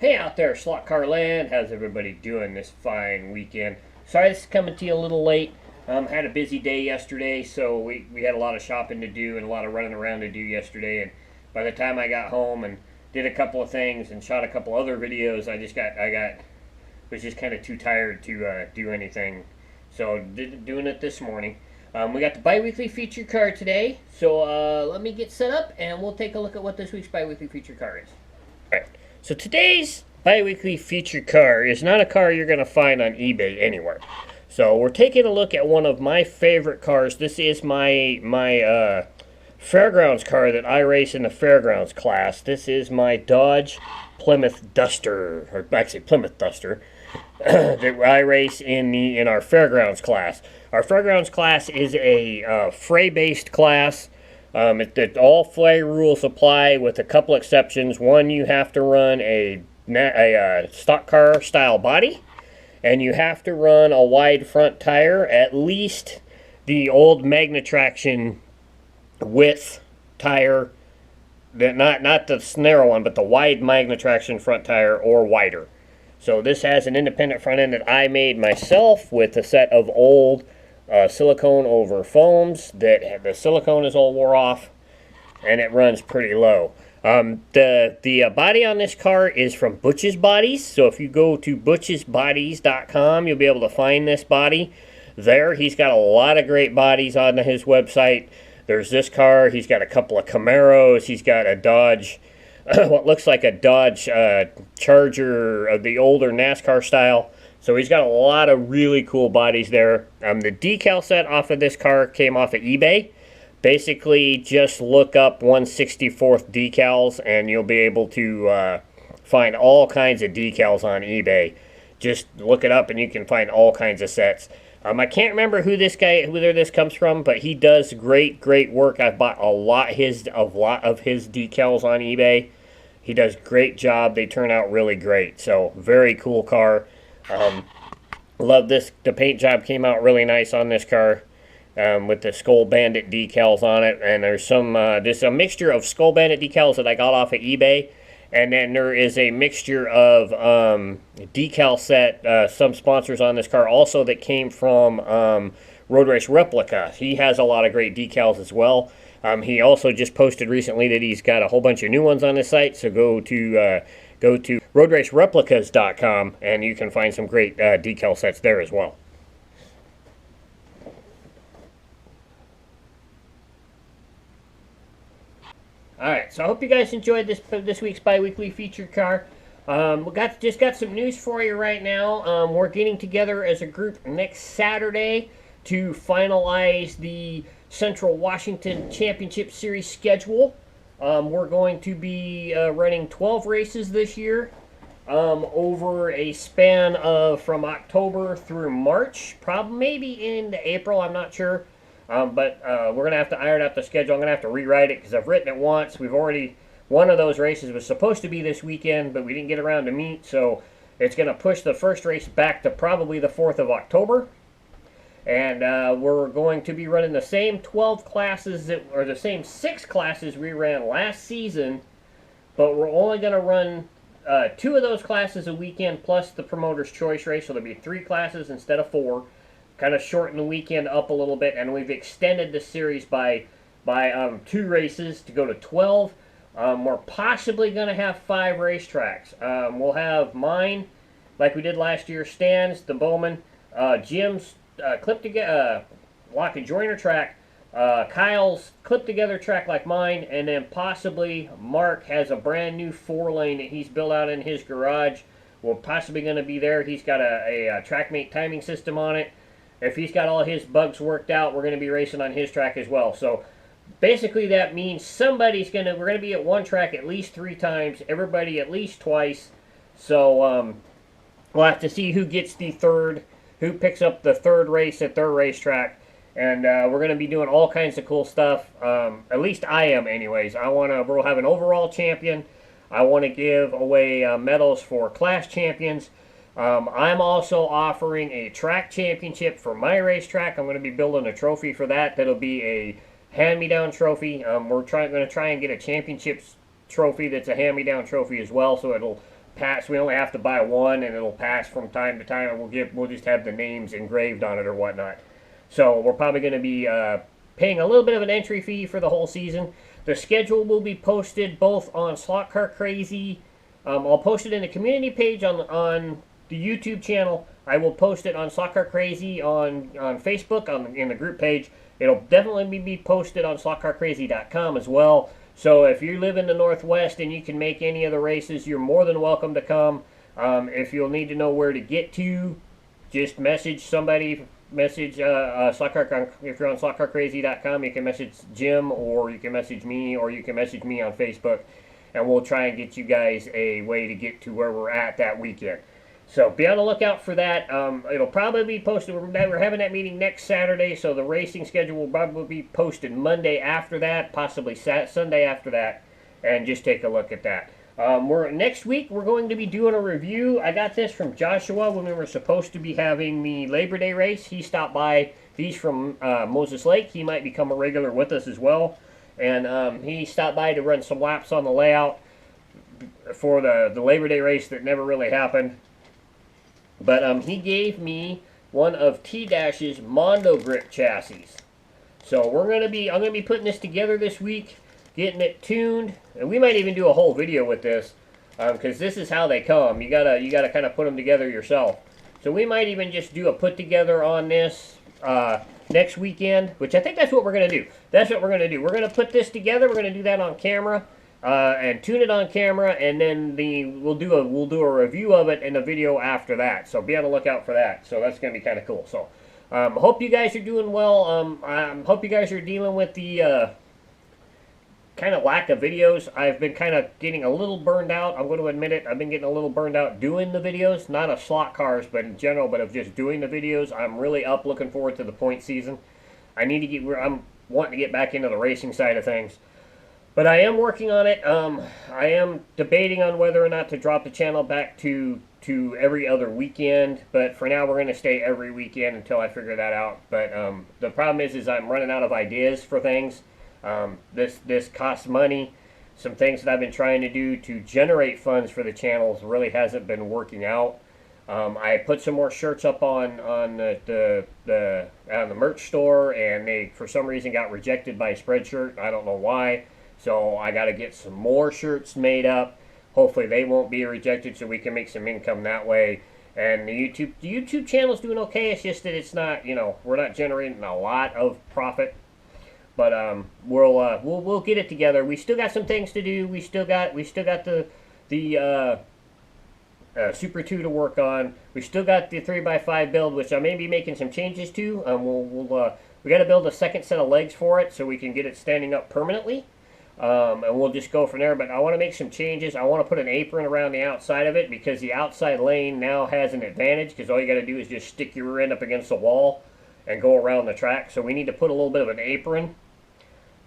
Hey out there, Slot Car Land. How's everybody doing this fine weekend? Sorry this is coming to you a little late. Had a busy day yesterday, so we had a lot of shopping to do and a lot of running around to do yesterday. And by the time I got home and did a couple of things and shot a couple other videos, was just kind of too tired to do anything. So doing it this morning. We got the Biweekly feature car today, so let me get set up and we'll take a look at what this week's Biweekly feature car is. Alright, so today's Biweekly feature car is not a car you're going to find on eBay anywhere. So we're taking a look at one of my favorite cars. This is my fairgrounds car that I race in the fairgrounds class. This is my Dodge Plymouth Duster, or actually Plymouth Duster, that I race in our fairgrounds class. Our fairgrounds class is a fray-based class. All fray rules apply with a couple exceptions. One, you have to run a stock car style body, and you have to run a wide front tire, at least the old Magna-Traction width tire, not the narrow one, but the wide Magna-Traction front tire or wider. So this has an independent front end that I made myself with a set of old silicone over foams that the silicone is all wore off, and it runs pretty low. The body on this car is from Butch's Bodies, so if you go to butchesbodies.com, you'll be able to find this body there. He's got a lot of great bodies on his website. There's this car, he's got a couple of Camaros, he's got a Dodge, what looks like a Dodge Charger of the older NASCAR style. So he's got a lot of really cool bodies there. The decal set off of this car came off of eBay. Basically, just look up 1/64th decals, and you'll be able to find all kinds of decals on eBay. Just look it up, and you can find all kinds of sets. I can't remember who this comes from, but he does great work. I've bought a lot of his decals on eBay. He does great job. They turn out really great. So very cool car. Love this. The paint job came out really nice on this car. With the Skull Bandit decals on it, and there's a mixture of Skull Bandit decals that I got off of eBay, and then there is a mixture of decal set, some sponsors on this car also that came from Road Race Replica. He has a lot of great decals as well. He also just posted recently that he's got a whole bunch of new ones on his site, so go to roadracereplicas.com and you can find some great decal sets there as well. Alright, so I hope you guys enjoyed this week's Biweekly feature car. We just got some news for you right now. We're getting together as a group next Saturday to finalize the Central Washington Championship Series schedule. We're going to be running 12 races this year over a span of from October through March, probably maybe into April, I'm not sure. But we're going to have to iron out the schedule. I'm going to have to rewrite it because I've written it once. One of those races was supposed to be this weekend, but we didn't get around to meet, so it's going to push the first race back to probably the 4th of October. And we're going to be running the same 12 classes, or the same 6 classes we ran last season, but we're only going to run 2 of those classes a weekend plus the Promoter's Choice race, so there'll be 3 classes instead of 4. Kind of shorten the weekend up a little bit, and we've extended the series by 2 races to go to 12. We're possibly going to have 5 racetracks. We'll have mine, like we did last year, Stan's, the Bowman, Jim's clip together lock and joiner track, Kyle's clip together track like mine, and then possibly Mark has a brand new 4-lane that he's built out in his garage. We're possibly going to be there. He's got a TrackMate timing system on it. If he's got all his bugs worked out, we're going to be racing on his track as well. So basically that means we're going to be at one track at least 3 times, everybody at least twice. So we'll have to see who gets who picks up the 3rd race at their racetrack. And we're going to be doing all kinds of cool stuff. At least I am anyways. We'll have an overall champion. I want to give away medals for class champions. I'm also offering a track championship for my racetrack. I'm going to be building a trophy for that. That'll be a hand-me-down trophy. We're going to try and get a championship trophy that's a hand-me-down trophy as well, so it'll pass. We only have to buy one, and it'll pass from time to time, and we'll just have the names engraved on it or whatnot. So we're probably going to be paying a little bit of an entry fee for the whole season. The schedule will be posted both on Slotcar Crazy. I'll post it in the community page on the YouTube channel. I will post it on Slotcar Crazy on Facebook in the group page. It'll definitely be posted on slotcarcrazy.com as well. So if you live in the Northwest and you can make any of the races, you're more than welcome to come. If you'll need to know where to get to, just message somebody. Message Slotcar. If you're on slotcarcrazy.com, you can message Jim, or you can message me, or you can message me on Facebook, and we'll try and get you guys a way to get to where we're at that weekend. So be on the lookout for that. It'll probably be posted. We're having that meeting next Saturday, so the racing schedule will probably be posted Monday after that, possibly Sunday after that, and just take a look at that. Next week we're going to be doing a review. I got this from Joshua when we were supposed to be having the Labor Day race. He stopped by. He's from Moses Lake. He might become a regular with us as well. And he stopped by to run some laps on the layout for the Labor Day race that never really happened. But he gave me one of T-Dash's Mondo Grip chassis. So I'm gonna be putting this together this week, getting it tuned, and we might even do a whole video with this, because this is how they come. You gotta kind of put them together yourself. So we might even just do a put together on this next weekend, which I think that's what we're gonna do. That's what we're gonna do. We're gonna put this together. We're gonna do that on camera. And tune it on camera, and then we'll do a review of it in a video after that. So be on the lookout for that. So that's going to be kind of cool. So hope you guys are doing well. Hope you guys are dealing with the kind of lack of videos. I've been kind of getting a little burned out. I'm going to admit it. I've been getting a little burned out doing the videos, not of slot cars, but in general, but of just doing the videos. I'm really looking forward to the point season. I'm wanting to get back into the racing side of things. But I am working on it. I am debating on whether or not to drop the channel back to every other weekend. But for now, we're going to stay every weekend until I figure that out. But the problem is I'm running out of ideas for things. This costs money. Some things that I've been trying to do to generate funds for the channels really hasn't been working out. I put some more shirts up on the merch store, and they for some reason got rejected by Spreadshirt. I don't know why. So I got to get some more shirts made up. Hopefully they won't be rejected, so we can make some income that way. And the YouTube channel's doing okay. It's just that it's not, we're not generating a lot of profit. But we'll get it together. We still got some things to do. We still got the Super 2 to work on. We still got the 3x5 build, which I may be making some changes to. We got to build a second set of legs for it so we can get it standing up permanently. And we'll just go from there. But I want to make some changes. I want to put an apron around the outside of it, because the outside lane now has an advantage, because all you got to do is just stick your rear end up against the wall and go around the track. So we need to put a little bit of an apron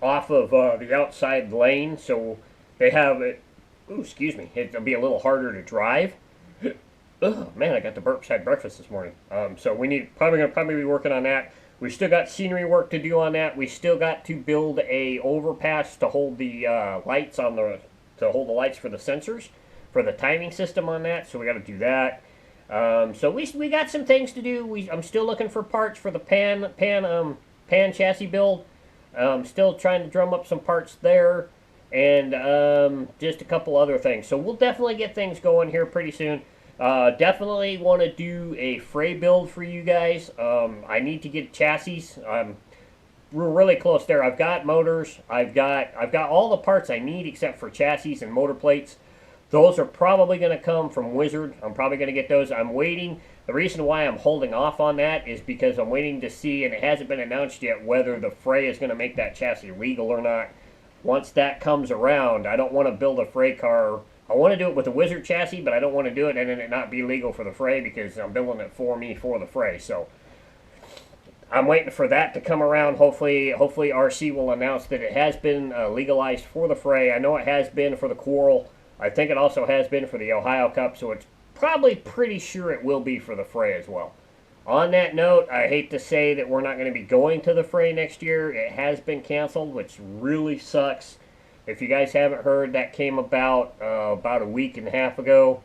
off of the outside lane, so they have it. Ooh, excuse me. It'll be a little harder to drive. Oh man, I got the burps. Had breakfast this morning. So we need probably be working on that. We still got scenery work to do on that. We still got to build a overpass to hold the lights for the sensors, for the timing system on that. So we got to do that. So we got some things to do. I'm still looking for parts for the pan chassis build. Still trying to drum up some parts there, and just a couple other things. So we'll definitely get things going here pretty soon. Definitely want to do a fray build for you guys. I need to get chassis. We're really close there. I've got motors. I've got all the parts I need except for chassis and motor plates. Those are probably going to come from Wizard. I'm probably going to get those. I'm waiting. The reason why I'm holding off on that is because I'm waiting to see, and it hasn't been announced yet, whether the fray is going to make that chassis legal or not. Once that comes around, I don't want to build a fray car. I want to do it with a Wizard chassis, but I don't want to do it and then it not be legal for the fray, because I'm building it for the fray. So I'm waiting for that to come around. Hopefully RC will announce that it has been legalized for the fray. I know it has been for the Quarrel. I think it also has been for the Ohio Cup, so it's probably pretty sure it will be for the fray as well. On that note, I hate to say that we're not going to be going to the fray next year. It has been canceled, which really sucks. If you guys haven't heard, that came about a week and a half ago.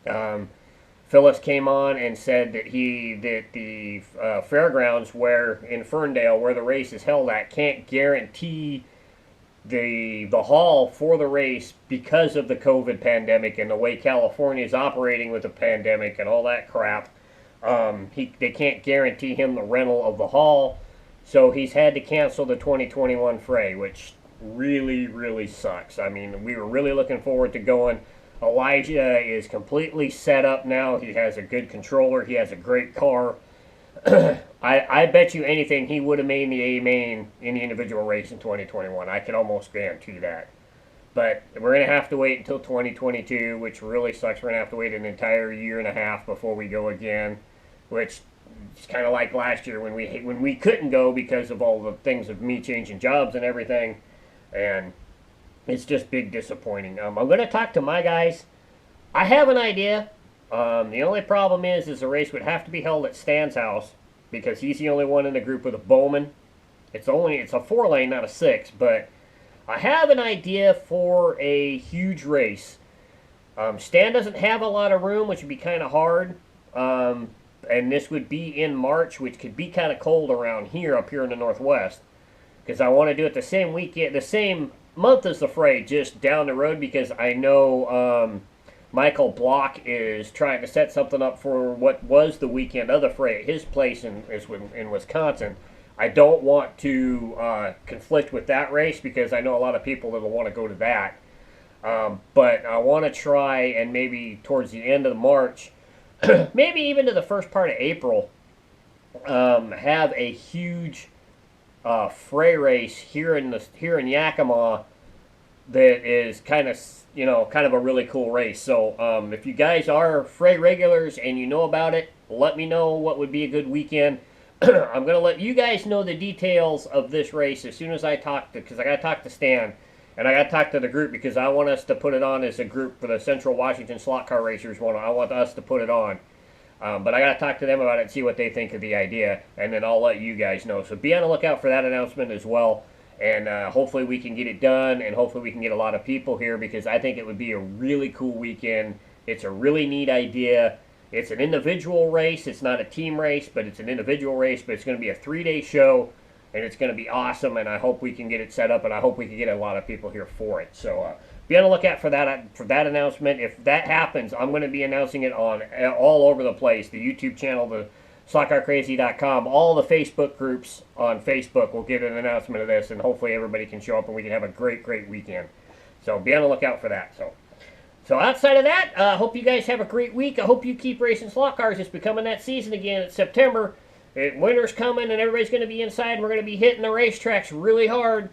Phyllis came on and said that the fairgrounds where in Ferndale, where the race is held at, can't guarantee the hall for the race because of the COVID pandemic and the way California is operating with the pandemic and all that crap. They can't guarantee him the rental of the hall, so he's had to cancel the 2021 fray, which really sucks. I mean, we were really looking forward to going. Elijah is completely set up now. He has a good controller. He has a great car. I bet you anything he would have made the A main in the individual race in 2021. I can almost guarantee that. But we're going to have to wait until 2022, which really sucks. We're going to have to wait an entire year and a half before we go again, which is kind of like last year when we couldn't go because of all the things of me changing jobs and everything. And it's just big disappointing. I'm going to talk to my guys. I have an idea. The only problem is the race would have to be held at Stan's house because he's the only one in the group with a Bowman. It's a 4-lane, not a 6, but I have an idea for a huge race. Stan doesn't have a lot of room, which would be kind of hard. And this would be in March, which could be kind of cold around here, up here in the Northwest. Because I want to do it the same weekend, the same month as the fray, just down the road, because I know Michael Block is trying to set something up for what was the weekend of the fray at his place in Wisconsin. I don't want to conflict with that race because I know a lot of people that will want to go to that. But I want to try and maybe towards the end of March, maybe even to the first part of April, have a huge fray race here in Yakima that is kind of a really cool race. So if you guys are fray regulars and you know about it, let me know what would be a good weekend. I'm going to let you guys know the details of this race as soon as I talk to, because I got to talk to Stan and I got to talk to the group because I want us to put it on as a group for the Central Washington Slot Car Racers. I want us to put it on. But I got to talk to them about it and see what they think of the idea, and then I'll let you guys know. So be on the lookout for that announcement as well, and hopefully we can get it done, and hopefully we can get a lot of people here because I think it would be a really cool weekend. It's a really neat idea. It's an individual race. It's not a team race, but it's an individual race, but it's going to be a 3-day show, and it's going to be awesome, and I hope we can get it set up, and I hope we can get a lot of people here for it. So be on the lookout for that announcement. If that happens, I'm going to be announcing it on all over the place. The YouTube channel, the slotcarcrazy.com, all the Facebook groups on Facebook will get an announcement of this, and hopefully everybody can show up and we can have a great weekend. So be on the lookout for that. So outside of that, I hope you guys have a great week. I hope you keep racing slot cars. It's becoming that season again. It's September. Winter's coming, and everybody's going to be inside. We're going to be hitting the racetracks really hard.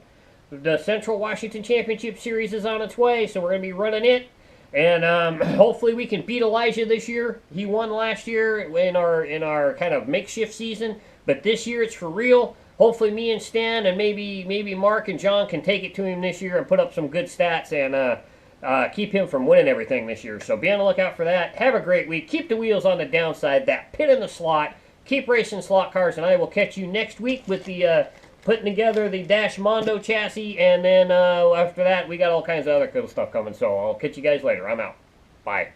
The Central Washington Championship Series is on its way, so we're going to be running it. And hopefully we can beat Elijah this year. He won last year in our kind of makeshift season, but this year it's for real. Hopefully me and Stan and maybe Mark and John can take it to him this year and put up some good stats and keep him from winning everything this year. So be on the lookout for that. Have a great week. Keep the wheels on the downside. That pit in the slot. Keep racing slot cars, and I will catch you next week with the putting together the Dash Mondo chassis, and then after that we got all kinds of other cool stuff coming. So I'll catch you guys later. I'm out. Bye.